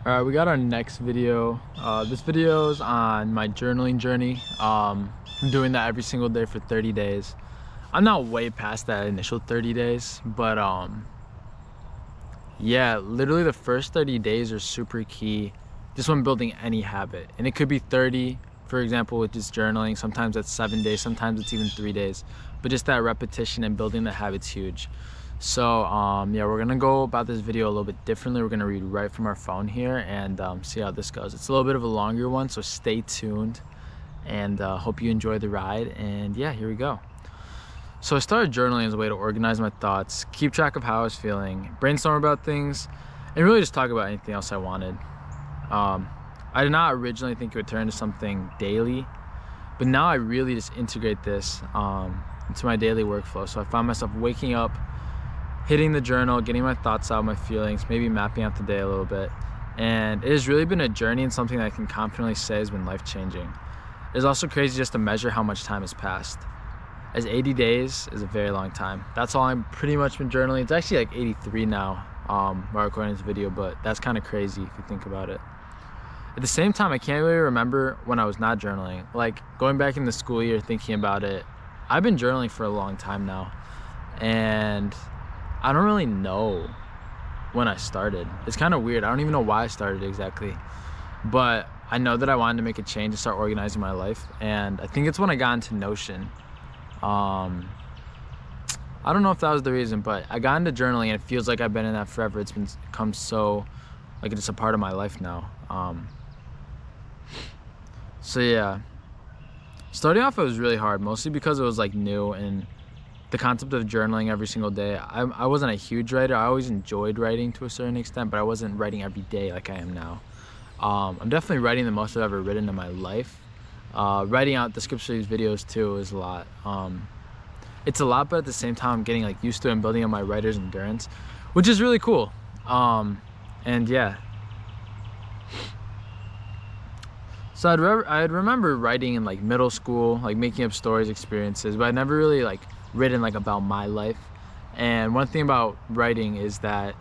All right, we got our next video. This video is on my journaling journey. I'm doing that every single day for 30 days. I'm not way past that initial 30 days, but yeah, literally the first 30 days are super key just when building any habit. And it could be 30, for example, with just journaling. Sometimes that's 7 days, sometimes it's even 3 days. But just that repetition and building the habit's huge. So yeah, we're gonna go about this video a little bit differently. We're gonna read right from our phone here and see how this goes. It's a little bit of a longer one, so stay tuned and hope you enjoy the ride. And yeah, here we go. So I started journaling as a way to organize my thoughts, keep track of how I was feeling, brainstorm about things, and really just talk about anything else I wanted. I did not originally think it would turn into something daily, but now I really just integrate this into my daily workflow. So I found myself waking up, hitting the journal, getting my thoughts out, my feelings, maybe mapping out the day a little bit. And it has really been a journey and something that I can confidently say has been life-changing. It's also crazy just to measure how much time has passed, as 80 days is a very long time. That's all I've pretty much been journaling. It's actually like 83 now while recording this video, but that's kind of crazy if you think about it. At the same time, I can't really remember when I was not journaling. Like going back in the school year, thinking about it, I've been journaling for a long time now. And I don't really know when I started. It's kind of weird. I don't even know why I started exactly. But I know that I wanted to make a change and start organizing my life. And I think it's when I got into Notion. I don't know if that was the reason, but I got into journaling and it feels like I've been in that forever. It's become so, like it's a part of my life now. So yeah, starting off it was really hard, mostly because it was like new and the concept of journaling every single day. I wasn't a huge writer. I always enjoyed writing to a certain extent, but I wasn't writing every day like I am now. I'm definitely writing the most I've ever written in my life. Writing out the scripts for these videos too is a lot. It's a lot, but at the same time I'm getting like used to it and building up my writer's endurance, which is really cool. And yeah. So I'd remember writing in like middle school, like making up stories, experiences, but I never really like written like about my life. And one thing about writing is that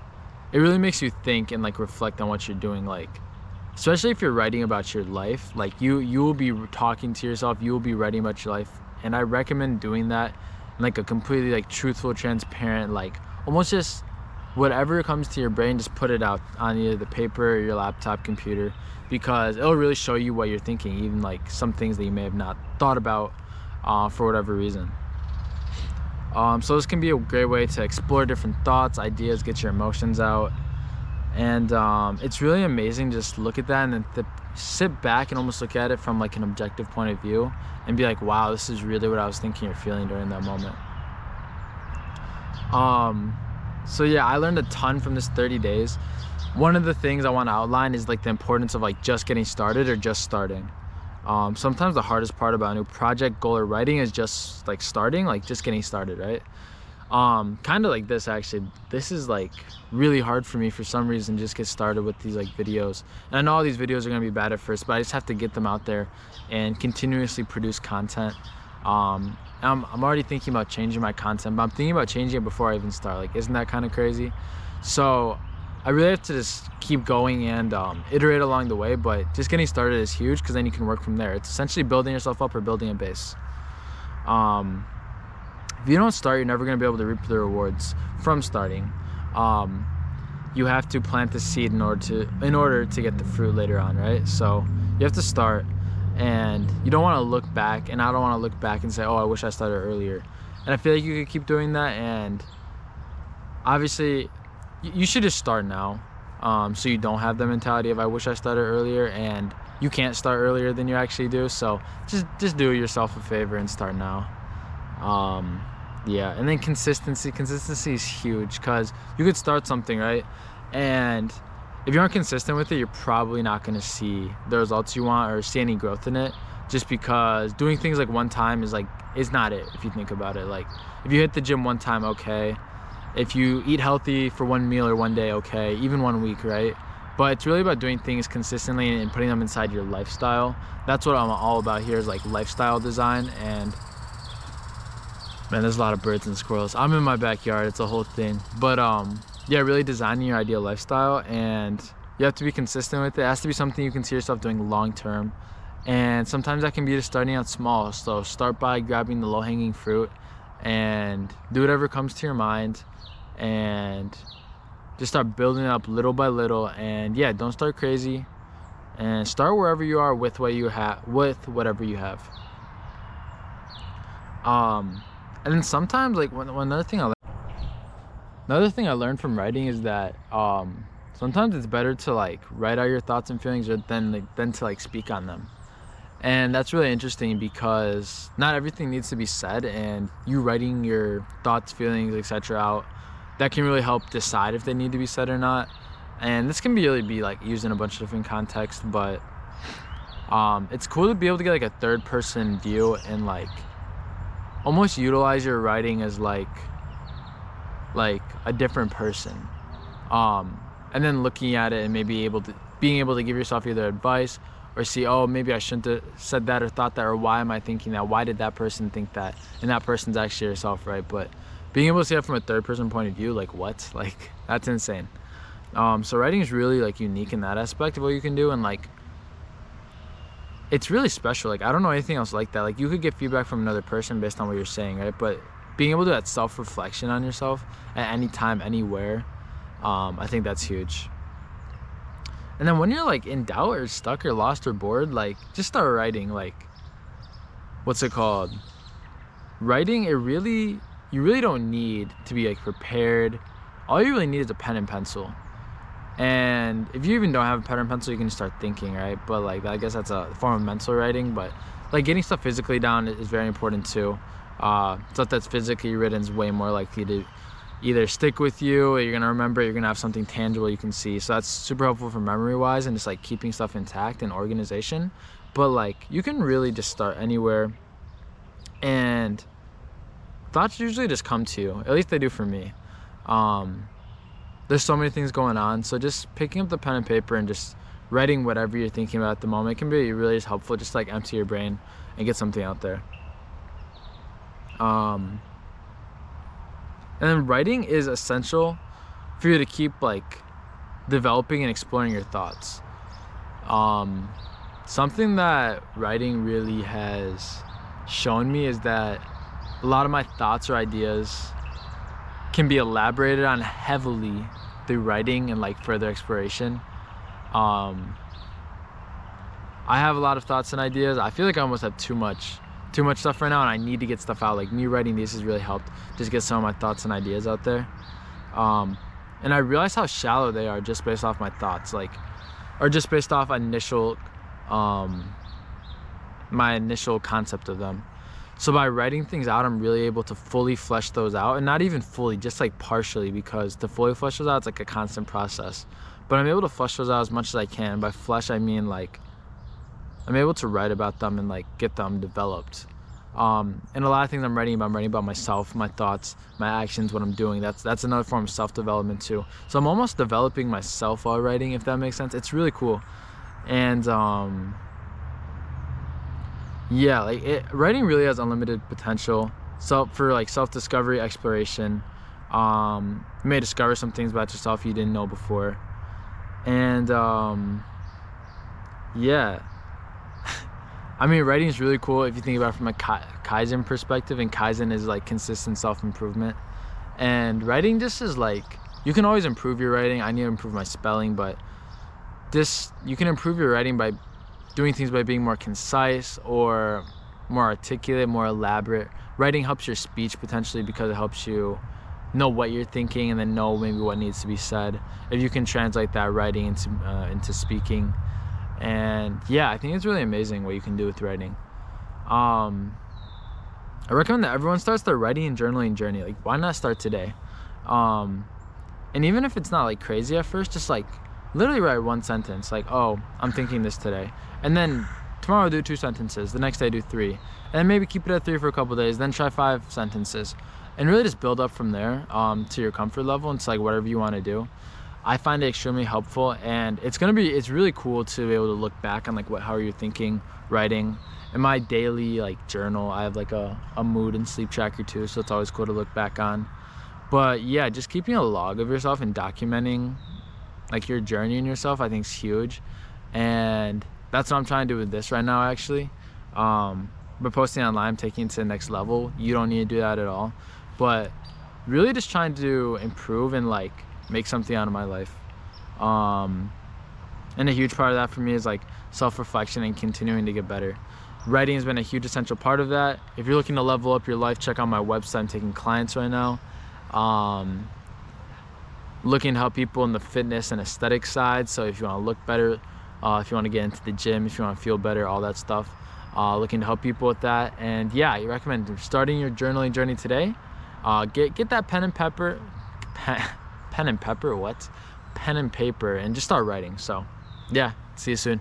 it really makes you think and like reflect on what you're doing, like especially if you're writing about your life. Like you will be talking to yourself, you will be writing about your life, and I recommend doing that in like a completely like truthful, transparent, like almost just whatever comes to your brain, just put it out on either the paper or your laptop, computer, because it'll really show you what you're thinking, even like some things that you may have not thought about for whatever reason. So this can be a great way to explore different thoughts, ideas, get your emotions out. And it's really amazing to just look at that and then sit back and almost look at it from like an objective point of view and be like, wow, this is really what I was thinking or feeling during that moment. So yeah, I learned a ton from this 30 days. One of the things I want to outline is like the importance of like just getting started or just starting. Sometimes the hardest part about a new project, goal, or writing is just like starting, like just getting started, right? Kind of like this actually. This is like really hard for me for some reason, just get started with these like videos. And I know all these videos are gonna be bad at first, but I just have to get them out there and continuously produce content. I'm already thinking about changing my content, but I'm thinking about changing it before I even start. Like, isn't that kind of crazy? So I really have to just keep going and iterate along the way, but just getting started is huge because then you can work from there. It's essentially building yourself up or building a base. If you don't start, you're never going to be able to reap the rewards from starting. You have to plant the seed in order to get the fruit later on, right? So you have to start, and you don't want to look back, and I don't want to look back and say, oh, I wish I started earlier. And I feel like you could keep doing that, and obviously you should just start now, so you don't have the mentality of I wish I started earlier, and you can't start earlier than you actually do. So just do yourself a favor and start now. Yeah, and then consistency is huge, because you could start something, right, and if you aren't consistent with it, you're probably not going to see the results you want or see any growth in it, just because doing things like one time is not it. If you think about it, like if you hit the gym one time, okay, if you eat healthy for one meal or one day, okay, even 1 week, right? But it's really about doing things consistently and putting them inside your lifestyle. That's what I'm all about here, is like lifestyle design. And man, there's a lot of birds and squirrels. I'm in my backyard, it's a whole thing. But yeah, really designing your ideal lifestyle. And You have to be consistent with it. It has to be something you can see yourself doing long term. And sometimes that can be just starting out small. So start by grabbing the low-hanging fruit and do whatever comes to your mind, and just start building it up little by little. And yeah, don't start crazy, and start wherever you are with what you have, with whatever you have. And then sometimes, like, another thing I learned from writing is that sometimes it's better to like write out your thoughts and feelings than to like speak on them. And that's really interesting because not everything needs to be said, and you writing your thoughts, feelings, etc. out, that can really help decide if they need to be said or not. And this can really be like used in a bunch of different contexts, but it's cool to be able to get like a third person view and like almost utilize your writing as like a different person, and then looking at it and being able to give yourself either advice or see, oh, maybe I shouldn't have said that or thought that, or why am I thinking that? Why did that person think that? And that person's actually yourself, right? But being able to see that from a third person point of view, like what? Like, that's insane. So writing is really like unique in that aspect of what you can do, and like it's really special. Like, I don't know anything else like that. Like, you could get feedback from another person based on what you're saying, right? But being able to do that self-reflection on yourself at any time, anywhere, I think that's huge. And then when you're like in doubt or stuck or lost or bored, like just start writing. Like, what's it called? Writing, you really don't need to be like prepared. All you really need is a pen and pencil. And if you even don't have a pen and pencil, you can just start thinking, right? But like, I guess that's a form of mental writing, but like getting stuff physically down is very important too. Stuff that's physically written is way more likely to either stick with you, or you're gonna remember it, you're gonna have something tangible you can see. So that's super helpful for memory wise and just like keeping stuff intact and organization. But like, you can really just start anywhere, and thoughts usually just come to you. At least they do for me. There's so many things going on, so just picking up the pen and paper and just writing whatever you're thinking about at the moment can be really just helpful. Just like empty your brain and get something out there. And then writing is essential for you to keep like developing and exploring your thoughts. Something that writing really has shown me is that a lot of my thoughts or ideas can be elaborated on heavily through writing and like further exploration. I have a lot of thoughts and ideas. I feel like I almost have too much stuff right now, and I need to get stuff out. Like, me writing these has really helped just get some of my thoughts and ideas out there. And I realize how shallow they are just based off my thoughts, like, or just based off initial my initial concept of them. So by writing things out, I'm really able to fully flesh those out, and not even fully, just like partially, because to fully flesh those out, it's like a constant process. But I'm able to flesh those out as much as I can. By flesh, I mean like I'm able to write about them and like get them developed. And a lot of things I'm writing about myself, my thoughts, my actions, what I'm doing. That's another form of self-development too. So I'm almost developing myself while writing, if that makes sense. It's really cool. And yeah, like writing really has unlimited potential. For like self-discovery, exploration. You may discover some things about yourself you didn't know before. And yeah. I mean, writing is really cool if you think about it from a Kaizen perspective, and Kaizen is like consistent self-improvement. And writing just is like, you can always improve your writing. I need to improve my spelling, but you can improve your writing by doing things by being more concise or more articulate, more elaborate. Writing helps your speech potentially because it helps you know what you're thinking and then know maybe what needs to be said. If you can translate that writing into speaking. And yeah, I think it's really amazing what you can do with writing. I recommend that everyone starts their writing and journaling journey. Like, why not start today? And even if it's not like crazy at first, just like literally write one sentence, like, oh, I'm thinking this today, and then tomorrow I'll do 2 sentences, the next day do 3, and then maybe keep it at 3 for a couple days, then try 5 sentences, and really just build up from there to your comfort level. And it's like whatever you want to do. I find it extremely helpful, and it's really cool to be able to look back on like how are you thinking, writing. In my daily like journal, I have like a mood and sleep tracker too, so it's always cool to look back on. But yeah, just keeping a log of yourself and documenting like your journey in yourself, I think is huge. And that's what I'm trying to do with this right now, actually. But posting online, taking it to the next level, you don't need to do that at all. But really just trying to improve and like make something out of my life. And a huge part of that for me is like self-reflection and continuing to get better. Writing has been a huge essential part of that. If you're looking to level up your life, check out my website. I'm taking clients right now. Looking to help people in the fitness and aesthetic side. So if you want to look better, if you want to get into the gym, if you want to feel better, all that stuff. Looking to help people with that. And yeah, I recommend starting your journaling journey today. Get that pen and paper, and just start writing. So yeah, see you soon.